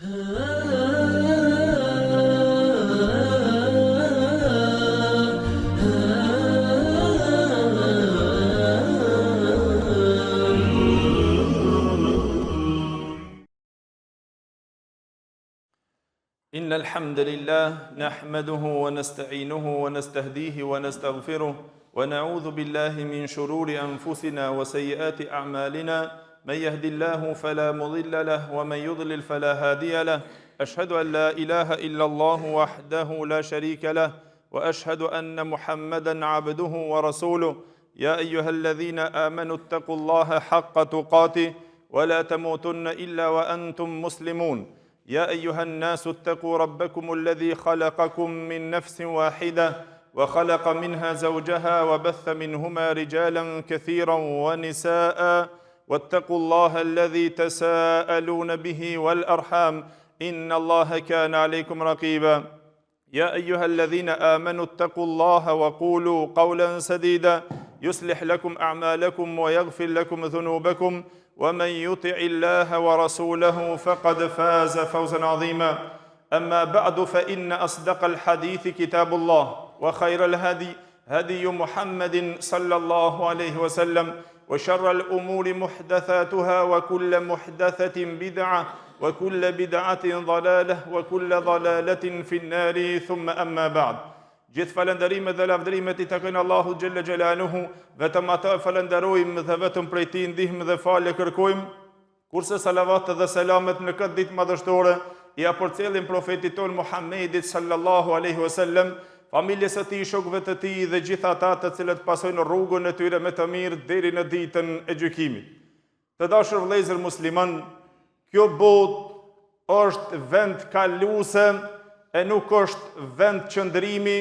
إن الحمد لله نحمده ونستعينه ونستهديه ونستغفره ونعوذ بالله من شرور أنفسنا وسيئات أعمالنا من يهد الله فلا مضل له ومن يضلل فلا هادي له أشهد أن لا إله إلا الله وحده لا شريك له وأشهد أن محمدا عبده ورسوله يا أيها الذين آمنوا اتقوا الله حق تقاته ولا تموتن إلا وأنتم مسلمون يا أيها الناس اتقوا ربكم الذي خلقكم من نفس واحدة وخلق منها زوجها وبث منهما رجالا كثيرا ونساء واتقوا الله الذي تساءلون به والأرحام إن الله كان عليكم رقيبا يا أيها الذين آمنوا اتقوا الله وقولوا قولا سديدا يصلح لكم أعمالكم ويغفر لكم ذنوبكم ومن يطع الله ورسوله فقد فاز فوزا عظيما أما بعد فإن أصدق الحديث كتاب الله وخير الهدي هدي محمد صلى الله عليه وسلم وشر الأمور محدثاتها وكل محدثة بدعة وكل بدعة ضلالة وكل ضلالة في النار ثم أما بعد Gjithë falënderimet dhe lavdërimet I takojnë Allahu xhelle xhelaluhu, vetëm atë falënderojmë dhe vetëm prej Tij ndihmë dhe falje kërkojmë, kurse salavat dhe selamet në këtë ditë madhështore I përcjellin profetit ton Muhammedit sallallahu alaihi wasallam, familjes së tij, shokëve të tij dhe gjithë ata të cilët pasojnë rrugën e tyre me të mirë deri në ditën e gjykimit. Të dashur vëllezër musliman, kjo botë është vend kaluese e nuk është vend qëndrimi,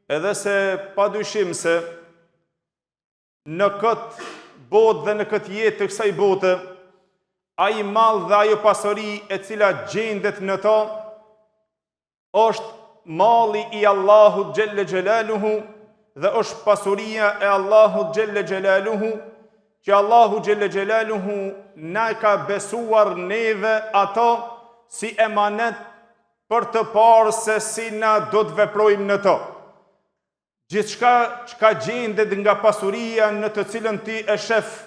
edhe se padyshim se në këtë botë dhe në këtë jetë të kësaj bote, ai mall dhe ajo pasuri e cila gjendet në to, është malli I Allahut xhelle xhelaluhu dhe është pasuria e Allahut xhelle xhelaluhu, që Allahu xhelle xhelaluhu na ka besuar neve ato si emanet për të parë se si na do të veprojmë në to. Gjithçka çka gjendet nga pasuria në të cilën ti e shef,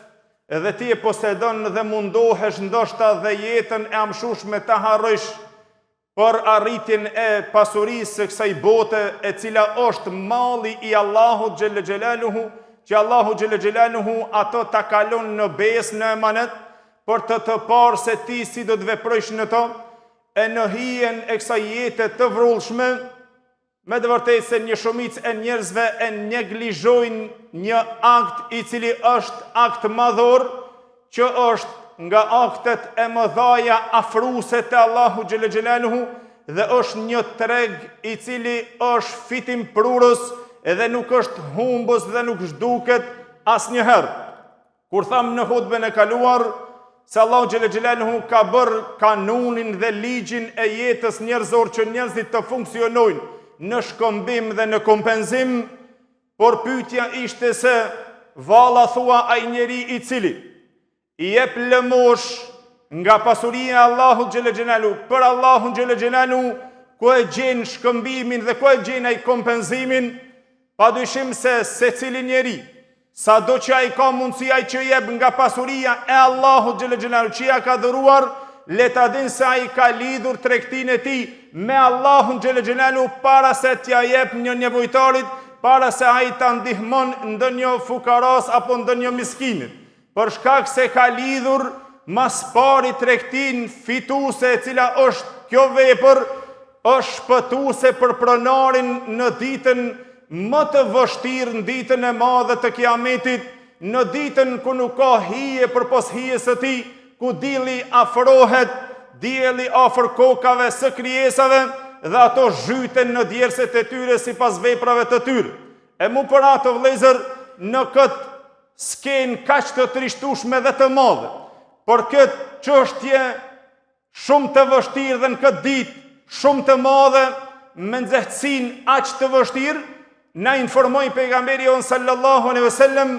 edhe ti e posedon dhe mundohesh ndoshta dhe jetën e amshushme ta harrosh për arritjen e pasurisë së kësaj bote, e cila është malli I Allahut xhelle xhelaluhu, që Allahu xhelle xhelaluhu ato ta kalon në besë në emanet për të parë se ti si do të veprojsh në to, e në hijen e kësaj jete të vrullshme, me të vërtetë se një shumicë e njerëzve e neglizhojnë një akt I cili është akt madhor, që është nga aktet e mëdhaja afruese te Allahu xhelle xhelaluhu dhe është një treg I cili është fitim prurës edhe nuk është humbës dhe nuk zhduket asnjëherë. Kur tham në hutbën e kaluar se Allahu xhelle xhelaluhu ka bërë kanunin dhe ligjin e jetës njerëzor që njerëzit të funksionojnë në shkëmbim dhe në kompenzim, por pyetja ishte se valla thua ai njeri I cili I jep lëmosh nga pasuria e Allahut xhelle xhelaluhu për Allahun xhelle xhelaluhu, ku e gjen shkëmbimin dhe ku e gjen ai kompenzimin, padyshim se secili njeri sado që ai ka mundësi ai që jep nga pasuria e Allahut xhelle xhelaluhu që ja ka dhëruar, le ta din se ai ka lidhur tregtinë e tij me Allahun xhelle xhelaluhu para se t'ja jep një nevojtarit, para se ai ta ndihmon ndonjë fukaras apo ndonjë miskinit, për shkak se ka lidhur mas pari tregtinë fituese e cila është kjo vepër, është shpëtuese për pronarin në ditën më të vështirë, në ditën e madhe të Kiametit, në ditën ku nuk ka hije përpos hijes së tij, ku dielli afrohet, dielli afër kokave së krijesave dhe ato zhyten në djerset e tyre sipas veprave të tyre. E mu për ato vëllezër, në këtë skenë kaq të trishtueshme dhe të madhe, por këtë çështje shumë të vështirë dhe në këtë ditë shumë të madhe, me nxehtësinë aq të vështirë, na informoi pejgamberi on sallallahu alaihi wasallam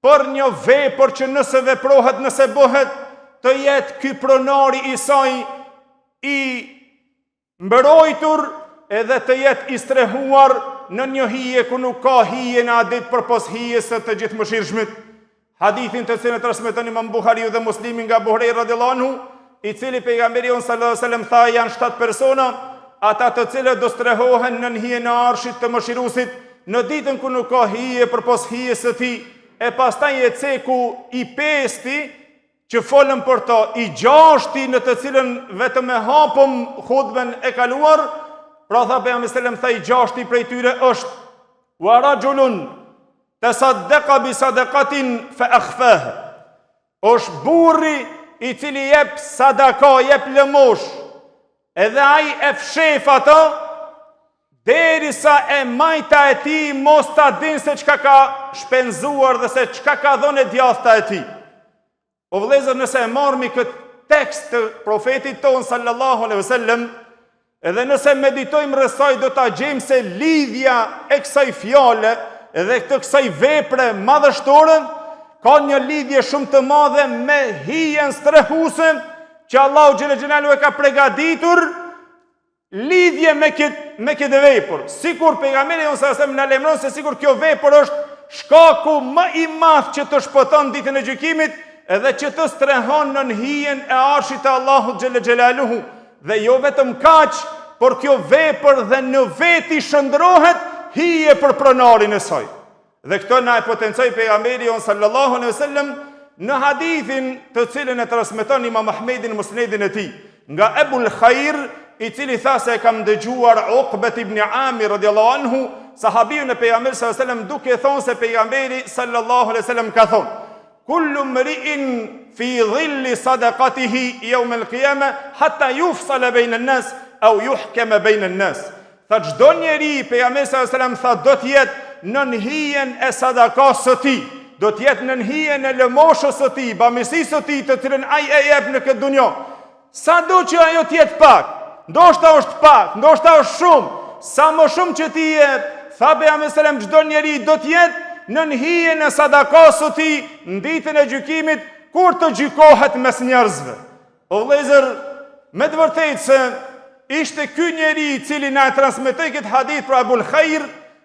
për një vepër që nëse veprohet, nëse bëhet, të jetë ky pronari I saj i mbrojtur edhe të jetë i strehuar në një hije ku nuk ka hije në adit përpos hijes së të gjithë mëshirshmit. Hadithin të cilën e transmeton Imam Buhariu dhe Muslimi nga Abu Huraira radhiyallahu anhu, i cili pejgamberi sallallahu alaihi wasallam tha janë 7 persona, ata të cilët do strehohen në hijen e arshit të mëshiruesit në ditën ku nuk ka hije përpos hijes së tij, e pastaj e ceku i 5 që folën për to, i 6 në të cilën vetëm e hapëm hutben e kaluar, pra tha pejgamberi sallallahu alaihi wasallam tha i 6 prej tyre është wa rajulun tasaddaqa bi sadaqatin fa akhfaha. Është burri i cili jep sadaka, jep lëmosh, edhe ai e fshef ato derisa e majta e tij mos ta din se çka ka shpenzuar dhe se çka ka dhënë djathta e tij. O vëllezër, nëse e marrmi këtë tekst të profetit ton sallallahu alaihi wasallam, edhe nëse meditojmë rreth saj, do ta gjejmë se lidhja e kësaj fjale edhe të kësaj vepre madhështore ka një lidhje shumë të madhe me hijen strehuese që Allahu xhël xhelalu e ka përgatitur, lidhje me këtë vepër. Sikur pejgamberi sallallahu alajhi wasallam na lajmëron se sikur kjo vepër është shkaku më i madh që të shpëton ditën e gjykimit edhe që të strehon në hijen e arshit të Allahut xhël xhelaluhu. Dhe jo vetëm kaq, por kjo vepër dhe në veti shndrohet hije për pronarin e saj. Dhe këtë na e potencoi pejgamberi sallallahu alaihi wasallam në hadithin të cilën e transmeton Imam Ahmedi në Musnedin e tij, nga Ebul Khair, i cili tha se e kam dëgjuar Uqbet ibn Amir radhiyallahu anhu, sahabiun e pejgamberit sallallahu alaihi wasallam, duke thonë se pejgamberi sallallahu alaihi wasallam ka thonë: kullu mri'in fi dhilli sadaqatihi yawm al-qiyamah hatta yufsala bayna an-nas aw yuhkama bayna an-nas. Tha çdo njeri, pejgamberi sallallahu alaihi wasallam tha, do të jetë në hijen e sadakas së tij, do të jetë në hijen e lëmoshës së tij, bamirësisë së tij, të cilën ai e jep në këtë dunjë. Sado që ajo të jetë pak, ndoshta është pak, ndoshta është shumë, sa më shumë që ti jep, tha pejgamberi sallallahu alaihi wasallam, çdo njeri do të jetë në hijen e sadakas së tij në ditën e gjykimit kur të gjykohet mes njerëzve. O vëllezër, me të vërtetë se ishte ky njeri i cili na transmetoi këtë hadith për Abul Khair,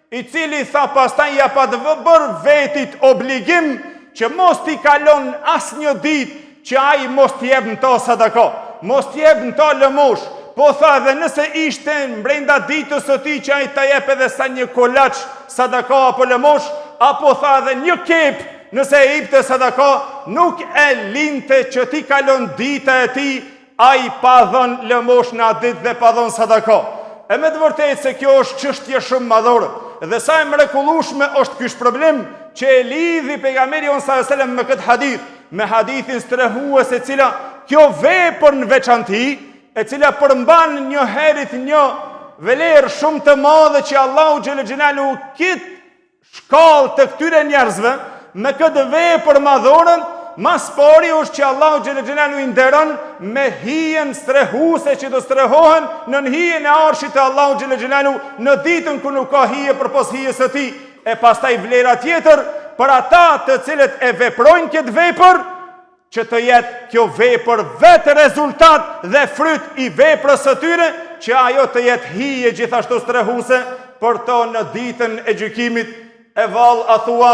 i cili tha pastaj ja pa të bërë vetit obligim që mos t'i kalon asnjë ditë që ai mos t'i jep në to sadaka, mos t'i jep në to lëmosh, po tha dhe nëse ishte brenda ditës së tij që ai ta jep edhe sa një kolaç sadaka apo lëmosh, apo tha dhe një kep nëse e jepte sadaka, nuk e linte që t'i kalon dita e tij ai pa dhënë lëmosh në atë ditë dhe pa dhënë sadaka. E me të vërtetë se kjo është çështje shumë madhore. Dhe sa e mrekullueshme është ky problem që e lidhi pejgamberi sallallahu alajhi wasallam me këtë hadith, me hadithin strehues e cila kjo vepër në veçantë, e cila përmban një herët një vlerë shumë të madhe që Allahu xhel xhelalu kit shkallë të këtyre njerëzve me këtë vepër madhore. Mas pari është që Allahu xhel xhelalu i nderon me hijen strehuese që do strehohen në hijen e arshit të Allahu xhel xhelalu në ditën ku nuk ka hije përpos hijes së tij. E pastaj vlera tjetër për ata të cilët e veprojnë këtë vepër, që të jetë kjo vepër vetë rezultat dhe fryt i veprës së tyre, që ajo të jetë hije gjithashtu strehuese për to në ditën e gjykimit. E vallë, a thua,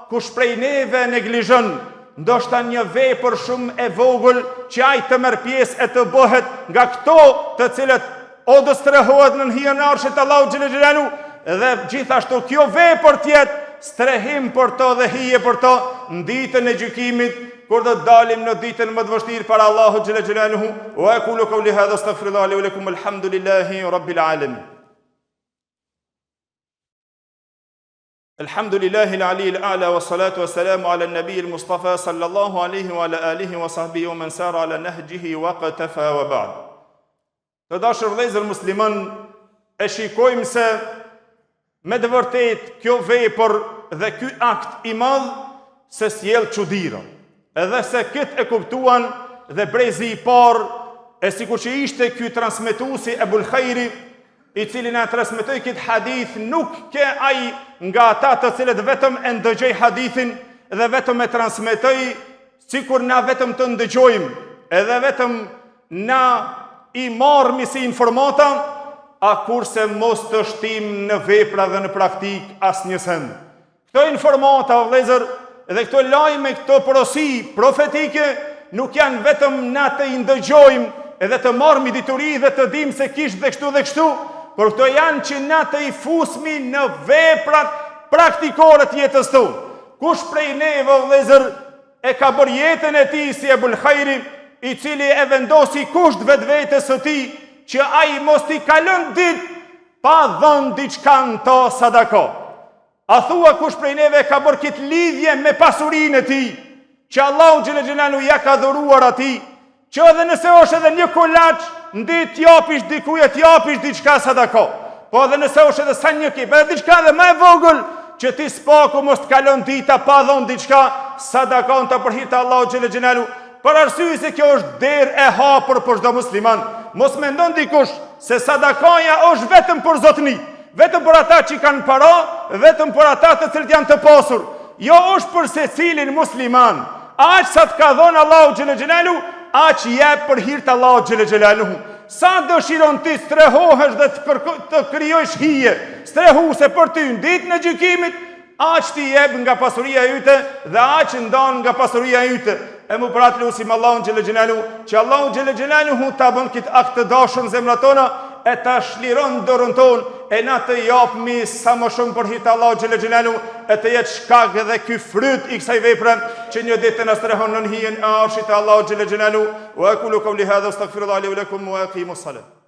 kush prej neve neglizhon ndoshta një vepër shumë e vogël që ai të merr pjesë e të bëhet nga këto të cilët o do strehohet në hijen e arshit Allahu xhel xhelalu, dhe gjithashtu kjo vepër tjetë strehim për to dhe hije për to në ditën e gjykimit, kur do të dalim në ditën më të vështirë para Allahu xhel xhelaluhu. Wa aqulu qawli hadha astaghfirullaha li wa lakum, alhamdulillahi rabbil alamin. Alhamdulillahi al-ali al-a'la wa salatu wa salamu ala an-nabiy al-mustafa sallallahu alayhi wa ala alihi wa sahbihi wa man sara ala nahjihi wa qatafa wa ba'd. Të dashur vëllezër musliman, e shikojmë se me të vërtetë kjo vepër dhe ky akt i madh se sjell çuditëra. Edhe se këtë e kuptuan dhe brezi i parë, e sikur që ishte ky transmetuesi Ebul Khairi, i cili na transmetoi këtë hadith, nuk ke ai nga ata të cilët vetëm e ndëgjoj hadithin dhe vetëm e transmetoi sikur na vetëm të ndëgjojmë, edhe vetëm na i marrmi si informata, a kurse mos të shtim në vepra dhe në praktik asnjë send. Këto informata, o vëllezër, dhe këto lajme, këto porosi profetike, nuk janë vetëm na të i ndëgjojmë edhe të marrmi dituri dhe të dim se kishtë dhe kështu, por këto janë që na të i fusmi në veprat praktikore të jetës tonë. Kush prej neve, o vëllezër, e ka bërë jetën e tij si Ebul Khajri, i cili e vendosi kusht vetvetes së tij që ai mos t'i kalon ditë pa dhënë diçka në to sadaka. A thua kush prej neve ka bërë këtë lidhje me pasurinë e tij, që Allahu xhël xhelalu ja ka dhuruar atij, që edhe nëse është edhe një kolaç, ndi t'japish dikujt, t'japish diçka sadaka. Po edhe nëse është edhe sa një kip, edhe diçka edhe më e vogël, që ti spaku mos t'kalon dita pa dhënë diçka sadakon të për hir të Allahu xhël xhelalu. Për arsye se kjo është derë e hapur për çdo musliman. Mos mendon dikush se sadakaja është vetëm për zotëni, vetëm për ata që kanë para, vetëm për ata të cilët janë të pasur. Jo, është për secilin musliman. Aq sa të ka dhënë Allahu xhël xhelalu, aq jep për hir të Allahu xhël xhelalu. Sa dëshiron ti strehohesh dhe të krijosh hije, strehuse për ty në ditën e gjykimit, aq ti jep nga pasuria yte dhe aq ndon nga pasuria yte. E mu për atë lusim Allahun xhël xhelalu, që Allahu xhël xhelalu ta bën këtë akt të dashur në zemrat tona, e ta shliron dorën tonë, e na të japmi sa më shumë për hir të Allahu xhël xhelalu, e të jetë shkak edhe ky fryt i kësaj vepre që një ditë na strehon në hijen e arshit të Allahu xhël xhelalu. Wa aqulu qawli hadha astaghfirullaha li wa lakum wa aqimus salat.